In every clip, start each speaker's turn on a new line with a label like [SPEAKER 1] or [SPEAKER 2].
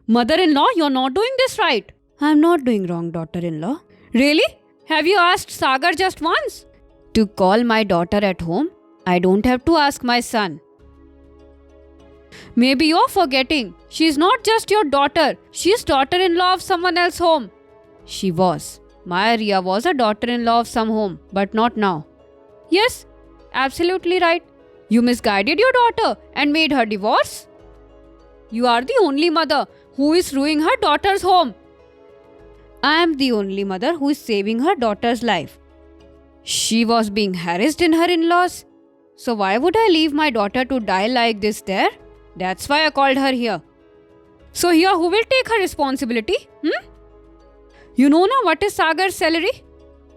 [SPEAKER 1] Mother-in-law, you're not doing this right. I'm not doing wrong, daughter-in-law. Really? Have you asked Sagar just once? To call my daughter at home, I don't have to ask my son. Maybe you're forgetting. She's not just your daughter. She's daughter-in-law of someone else's home. She was. My Riya was a daughter-in-law of some home, but not now. Yes, absolutely right. You misguided your daughter and made her divorce. You are the only mother who is ruining her daughter's home. I am the only mother who is saving her daughter's life. She was being harassed in her in-laws. So why would I leave my daughter to die like this there? That's why I called her here. So here who will take her responsibility? You know now what is Sagar's salary?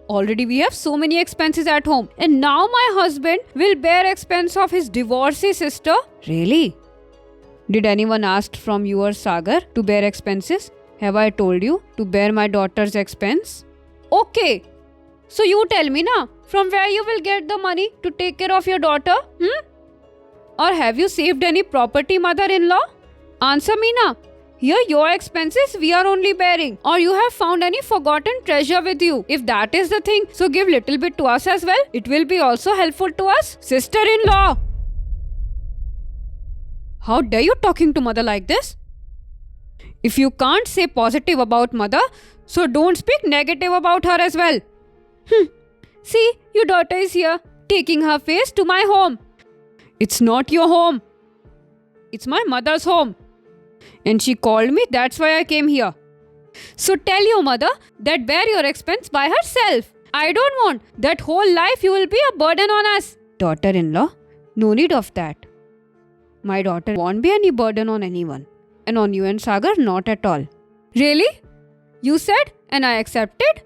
[SPEAKER 1] Already we have so many expenses at home. And now my husband will bear expense of his divorcee sister? Really? Did anyone ask from you or Sagar to bear expenses? Have I told you to bear my daughter's expense? Okay. So you tell me now, from where you will get the money to take care of your daughter? Or have you saved any property, mother-in-law? Answer me now. Here your expenses we are only bearing. Or you have found any forgotten treasure with you. If that is the thing, so give little bit to us as well. It will be also helpful to us. Sister-in-law! How dare you talking to mother like this? If you can't say positive about mother, so don't speak negative about her as well. See, your daughter is here, taking her face to my home. It's not your home. It's my mother's home. And she called me, that's why I came here. So tell your mother that bear your expense by herself. I don't want that whole life you will be a burden on us. Daughter-in-law, no need of that. My daughter won't be any burden on anyone. And on you and Sagar, not at all. Really? You said and I accepted?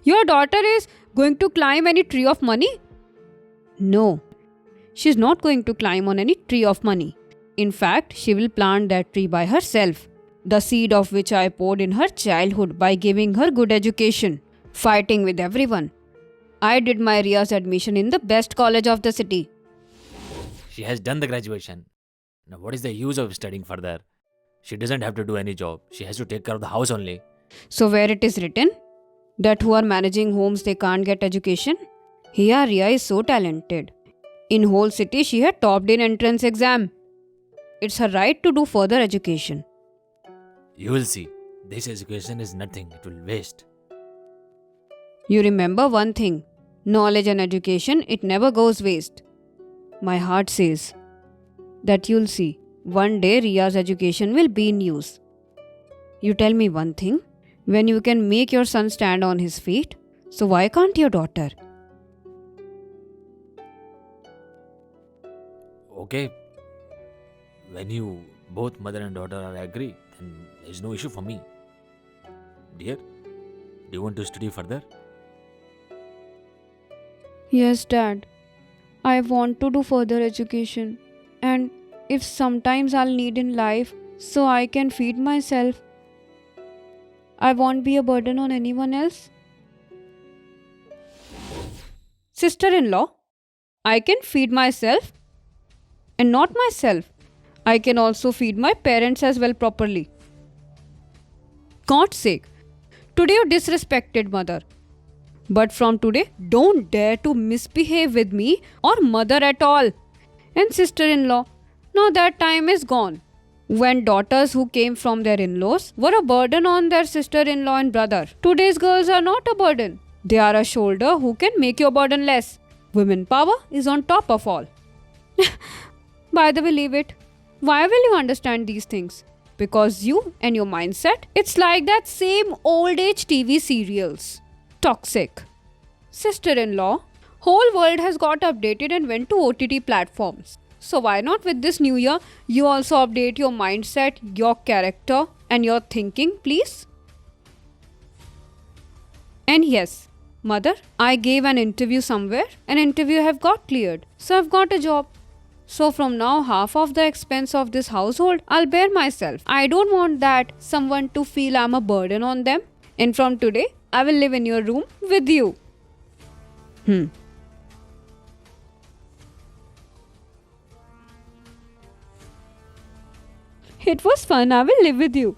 [SPEAKER 1] Your daughter is going to climb any tree of money? No. She's not going to climb on any tree of money. In fact, she will plant that tree by herself. The seed of which I poured in her childhood by giving her good education, fighting with everyone. I did my Riya's admission in the best college of the city.
[SPEAKER 2] She has done the graduation. Now what is the use of studying further? She doesn't have to do any job. She has to take care of the house only.
[SPEAKER 1] So where it is written that who are managing homes they can't get education? Here Riya is so talented. In whole city she had topped in entrance exam. It's her right to do further education.
[SPEAKER 2] You will see. This education is nothing. It will waste.
[SPEAKER 1] You remember one thing. Knowledge and education, it never goes waste. My heart says that you'll see. One day Riya's education will be in use. You tell me one thing. When you can make your son stand on his feet, so why can't your daughter?
[SPEAKER 2] Okay. When you both mother and daughter are agree, then there is no issue for me. Dear, do you want to study further?
[SPEAKER 1] Yes, Dad. I want to do further education. And if sometimes I'll need in life, so I can feed myself. I won't be a burden on anyone else. Sister-in-law, I can feed myself. And not myself. I can also feed my parents as well properly. God's sake, today you disrespected mother. But from today, don't dare to misbehave with me or mother at all. And sister-in-law, now that time is gone. When daughters who came from their in-laws were a burden on their sister-in-law and brother. Today's girls are not a burden. They are a shoulder who can make your burden less. Women power is on top of all. By the way, leave it. Why will you understand these things? Because you and your mindset, it's like that same old age TV serials. Toxic. Sister-in-law, whole world has got updated and went to OTT platforms. So why not with this new year, you also update your mindset, your character and your thinking, please? And yes, mother, I gave an interview somewhere. An interview have got cleared. So I've got a job. So from now, half of the expense of this household, I'll bear myself. I don't want that someone to feel I'm a burden on them. And from today, I will live in your room with you. It was fun. I will live with you.